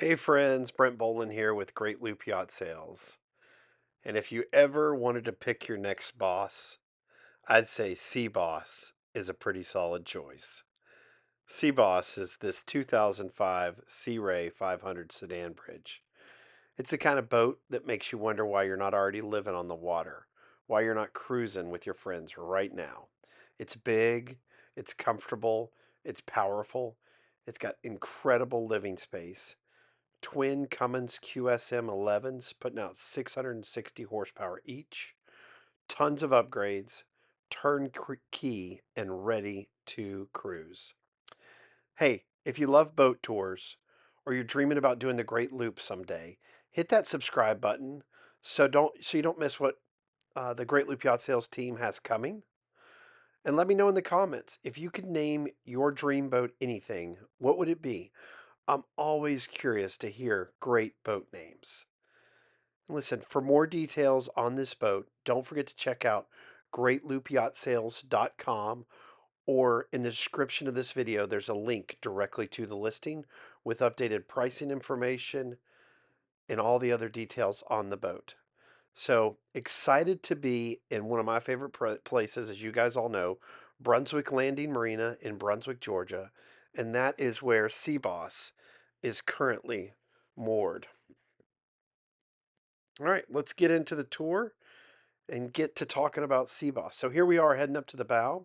Hey friends, Brent Bolin here with Great Loop Yacht Sales. And if you ever wanted to pick your next boss, I'd say Sea Boss is a pretty solid choice. Sea Boss is this 2005 Sea Ray 500 Sedan Bridge. It's the kind of boat that makes you wonder why you're not already living on the water, why you're not cruising with your friends right now. It's big, it's comfortable, it's powerful, it's got incredible living space. Twin Cummins QSM11s putting out 660 horsepower each, tons of upgrades, turnkey, and ready to cruise. Hey, if you love boat tours or you're dreaming about doing the Great Loop someday, hit that subscribe button so you don't miss what the Great Loop Yacht Sales team has coming. And let me know in the comments if you could name your dream boat anything, what would it be? I'm always curious to hear great boat names. Listen, for more details on this boat, don't forget to check out greatloopyachtsales.com, or in the description of this video, there's a link directly to the listing with updated pricing information and all the other details on the boat. So excited to be in one of my favorite places, as you guys all know, Brunswick Landing Marina in Brunswick, Georgia, and that is where Sea Boss is currently moored. All right, let's get into the tour and get to talking about Sea Boss. So here we are heading up to the bow.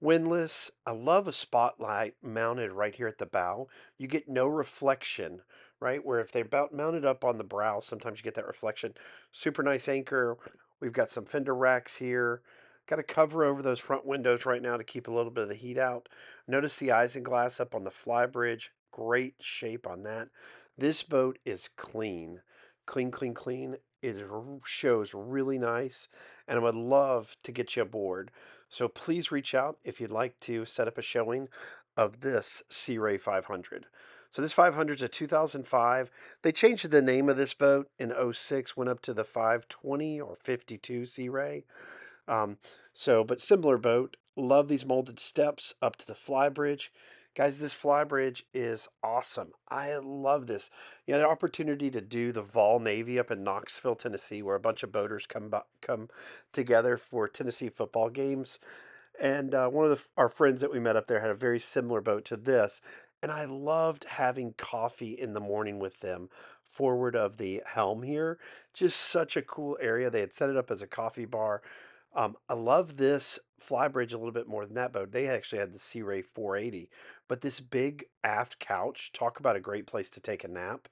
Windlass. I love a spotlight mounted right here at the bow. You get no reflection, right? Where if they're about mounted up on the brow, sometimes you get that reflection. Super nice anchor. We've got some fender racks here. Got a cover over those front windows right now to keep a little bit of the heat out. Notice the isinglass up on the Flybridge. Great shape on that. This boat is clean. Clean, clean, clean. It shows really nice, and I would love to get you aboard. So please reach out if you'd like to set up a showing of this Sea Ray 500. So this 500 is a 2005. They changed the name of this boat in '06, went up to the 520 or 52 Sea Ray. Um, but similar boat. Love these molded steps up to the Flybridge. Guys, this Flybridge is awesome. I love this. You had an opportunity to do the Vol Navy up in Knoxville, Tennessee, where a bunch of boaters come together for Tennessee football games. And one of our friends that we met up there had a very similar boat to this. And I loved having coffee in the morning with them forward of the helm here. Just such a cool area. They had set it up as a coffee bar. I love this Flybridge a little bit more than that boat. They actually had the Sea Ray 480, but this big aft couch, talk about a great place to take a nap,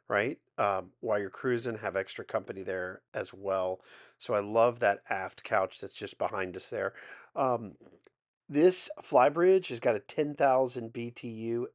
right? While you're cruising, have extra company there as well. So I love that aft couch that's just behind us there. Um, this Flybridge has got a 10,000 BTU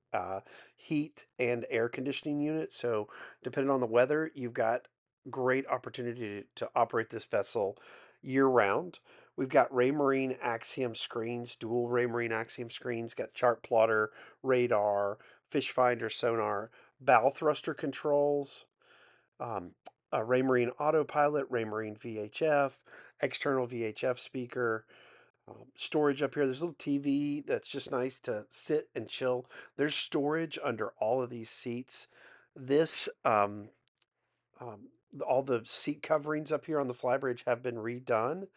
heat and air conditioning unit. So depending on the weather, you've got great opportunity to operate this vessel year round. We've got Raymarine Axiom screens, dual Raymarine Axiom screens, got chart plotter, radar, fish finder, sonar, bow thruster controls, um, a Raymarine autopilot, Raymarine VHF, external VHF speaker, storage up here. There's a little TV that's just nice to sit and chill. There's storage under all of these seats. This um, all the seat coverings up here on the Flybridge have been redone.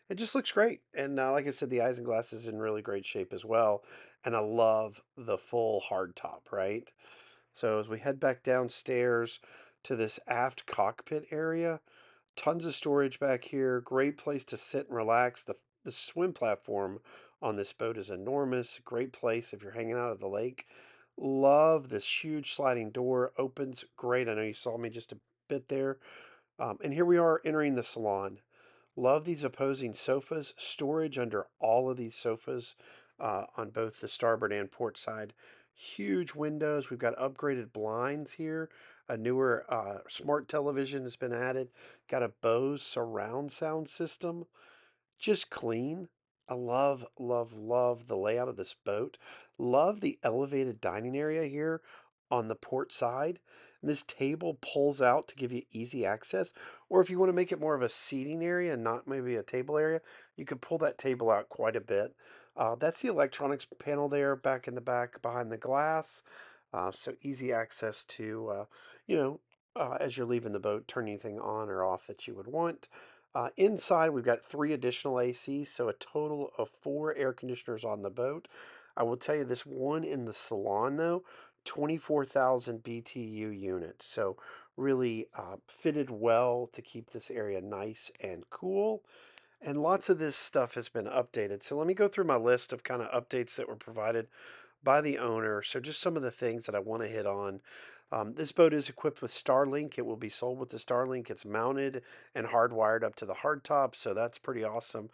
It just looks great. And like I said, the isinglass is in really great shape as well. And I love the full hard top, right? So as we head back downstairs to this aft cockpit area, tons of storage back here. Great place to sit and relax. The swim platform on this boat is enormous. Great place if you're hanging out at the lake. Love this huge sliding door. Opens great. I know you saw me just a bit there. And here we are entering the salon. Love these opposing sofas. Storage under all of these sofas on both the starboard and port side. Huge windows. We've got upgraded blinds here. A newer smart television has been added. Got a Bose surround sound system. Just clean. I love, love, love the layout of this boat. Love the elevated dining area here on the port side. And this table pulls out to give you easy access. Or if you want to make it more of a seating area and not maybe a table area, you could pull that table out quite a bit. That's the electronics panel there back in the back behind the glass. So easy access to, you know, as you're leaving the boat, turn anything on or off that you would want. Inside, we've got three additional ACs, so a total of four air conditioners on the boat. I will tell you this one in the salon, though, 24,000 BTU unit. So really fitted well to keep this area nice and cool. And lots of this stuff has been updated. So let me go through my list of kind of updates that were provided by the owner. So just some of the things that I want to hit on. This boat is equipped with Starlink. It will be sold with the Starlink. It's mounted and hardwired up to the hardtop, so that's pretty awesome.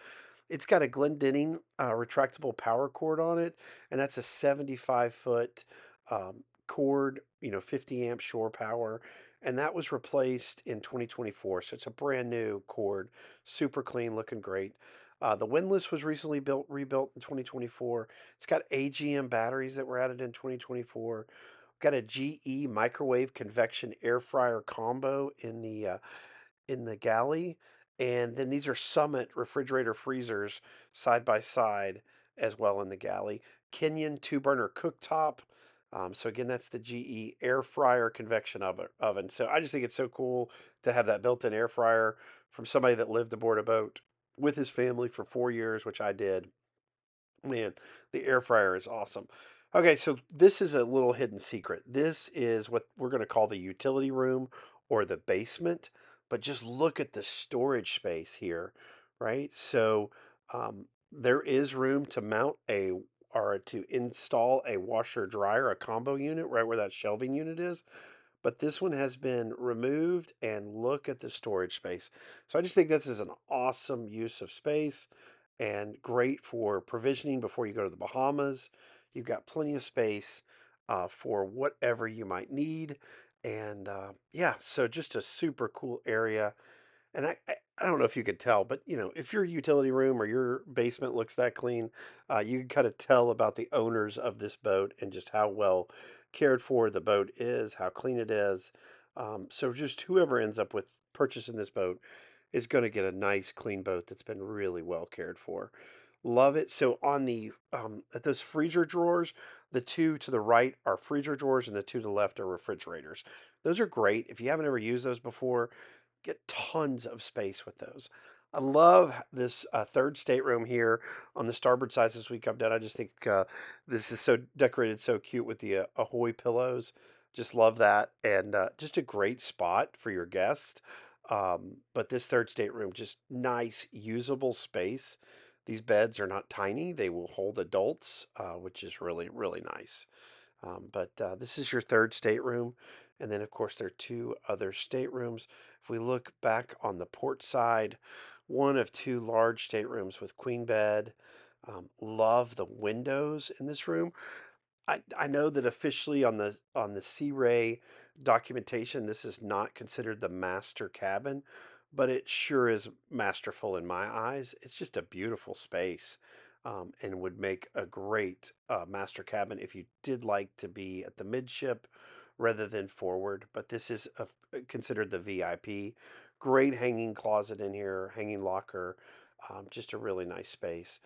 It's got a Glendinning retractable power cord on it, and that's a 75-foot cord, 50 amp shore power, and that was replaced in 2024. So it's a brand new cord, super clean, looking great. The windlass was recently rebuilt in 2024. It's got AGM batteries that were added in 2024. Got a GE microwave convection air fryer combo in the galley, and then these are Summit refrigerator freezers side by side as well in the galley. Kenyon two burner cooktop. So again, that's the GE air fryer convection oven. So I just think it's so cool to have that built-in air fryer from somebody that lived aboard a boat with his family for 4 years, which I did. Man, the air fryer is awesome. Okay, so this is a little hidden secret. This is what we're going to call the utility room or the basement, but just look at the storage space here, right? So there is room to mount a or to install a washer dryer, a combo unit, right where that shelving unit is. But this one has been removed, and look at the storage space. So I just think this is an awesome use of space and great for provisioning before you go to the Bahamas. You've got plenty of space for whatever you might need. And yeah, so just a super cool area. And I don't know if you could tell, but if your utility room or your basement looks that clean, you can kind of tell about the owners of this boat and just how well cared for the boat is, how clean it is. So just whoever ends up with purchasing this boat is going to get a nice, clean boat that's been really well cared for. Love it. So on the at those freezer drawers, the two to the right are freezer drawers, and the two to the left are refrigerators. Those are great. If you haven't ever used those before, get tons of space with those. I love this third stateroom here on the starboard side as we come down. I just think this is so decorated, so cute with the Ahoy pillows. Just love that, and just a great spot for your guest. But this third stateroom, just nice, usable space. These beds are not tiny; they will hold adults, which is really, really nice. But this is your third stateroom. And then, of course, there are two other staterooms. If we look back on the port side, one of two large staterooms with queen bed. Love the windows in this room. I know that officially on the Sea Ray documentation, this is not considered the master cabin, but it sure is masterful in my eyes. It's just a beautiful space, and would make a great master cabin if you did like to be at the midship rather than forward. But this is considered the VIP. Great hanging closet in here, hanging locker, just a really nice space.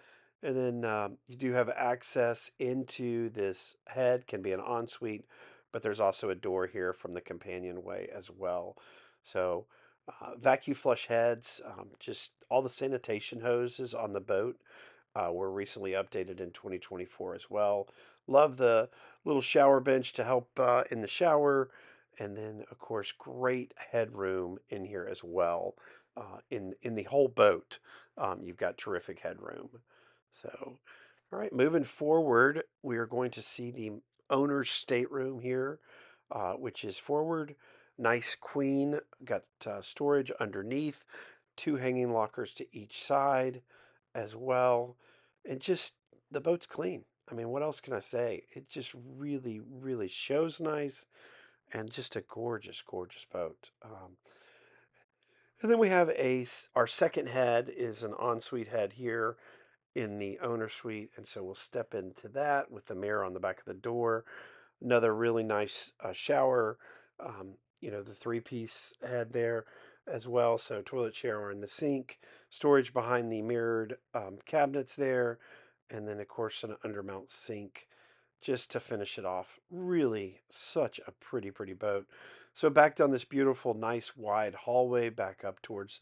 And then you do have access into this head, can be an ensuite, but there's also a door here from the companionway as well. So vacuum flush heads, just all the sanitation hoses on the boat were recently updated in 2024 as well. Love the little shower bench to help in the shower. And then, of course, great headroom in here as well. In the whole boat, you've got terrific headroom. So, all right, moving forward, we are going to see the owner's stateroom here, which is forward. Nice queen, got storage underneath, two hanging lockers to each side as well. And just the boat's clean. I mean, what else can I say? It just really, really shows nice and just a gorgeous, gorgeous boat. And then we have our second head is an ensuite head here in the owner suite, and so we'll step into that with the mirror on the back of the door. Another really nice shower, the three-piece head there as well. So toilet, shower, and the sink, storage behind the mirrored cabinets there, and then of course an undermount sink. just to finish it off. Really, such a pretty boat. So back down this beautiful, nice, wide hallway, back up towards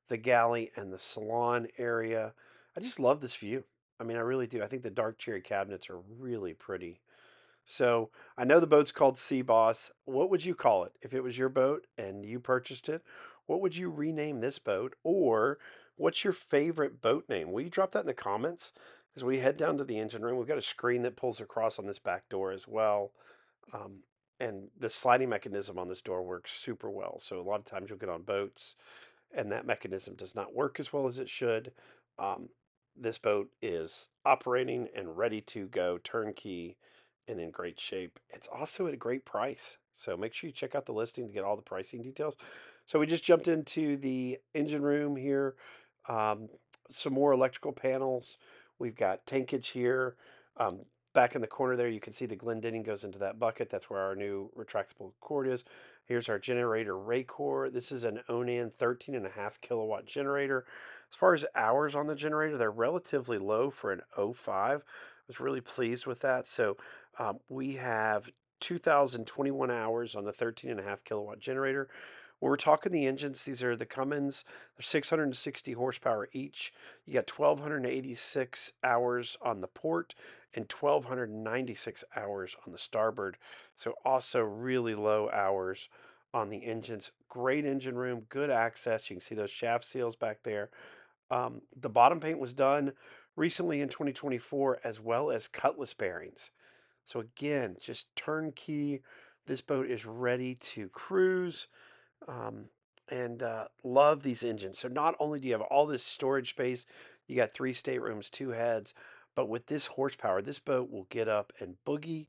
the galley and the salon area. I just love this view. I mean, I really do. I think the dark cherry cabinets are really pretty. So I know the boat's called Sea Boss. What would you call it if it was your boat and you purchased it? What would you rename this boat? Or what's your favorite boat name? Will you drop that in the comments? As we head down to the engine room, we've got a screen that pulls across on this back door as well. Um, and the sliding mechanism on this door works super well. So a lot of times you'll get on boats and that mechanism does not work as well as it should. Um, this boat is operating and ready to go, turnkey and in great shape. It's also at a great price. So make sure you check out the listing to get all the pricing details. So we just jumped into the engine room here. Um, some more electrical panels. We've got tankage here. Um, Back in the corner there, you can see the Glendinning goes into that bucket. That's where our new retractable cord is. Here's our generator Raycore. This is an Onan 13.5 kilowatt generator. As far as hours on the generator, they're relatively low for an '05. I was really pleased with that. So we have 2,021 hours on the 13.5 kilowatt generator. When we're talking the engines, these are the Cummins. They're 660 horsepower each. You got 1,286 hours on the port and 1,296 hours on the starboard. So also really low hours on the engines. Great engine room, good access. You can see those shaft seals back there. The bottom paint was done recently in 2024, as well as cutlass bearings. So again, just turnkey. This boat is ready to cruise. Um, and love these engines. So not only do you have all this storage space, you got three staterooms, two heads, but with this horsepower, this boat will get up and boogie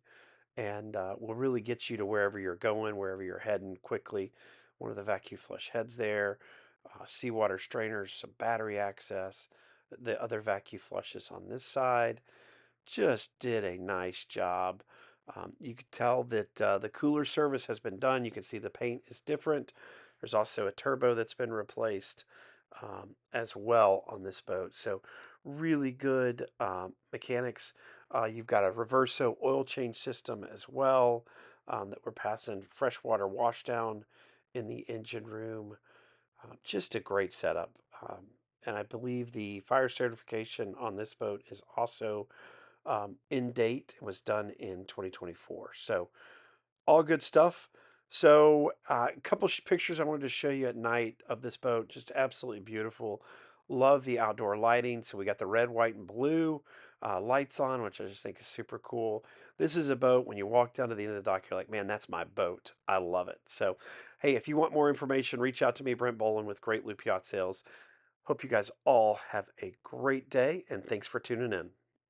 and will really get you to wherever you're going, wherever you're heading quickly. One of the vacuum flush heads there, seawater strainers, some battery access, the other vacuum flushes on this side. Just did a nice job. You could tell that the cooler service has been done. You can see the paint is different. There's also a turbo that's been replaced as well on this boat. So really good mechanics. You've got a Reverso oil change system as well that we're passing freshwater washdown in the engine room. Just a great setup. And I believe the fire certification on this boat is also in date. It was done in 2024. So all good stuff. So a couple pictures I wanted to show you at night of this boat. Just absolutely beautiful. Love the outdoor lighting. So we got the red, white, and blue lights on, which I just think is super cool. This is a boat. When you walk down to the end of the dock, you're like, man, that's my boat. I love it. So, hey, if you want more information, reach out to me, Brent Bolin with Great Loop Yacht Sales. Hope you guys all have a great day, and thanks for tuning in.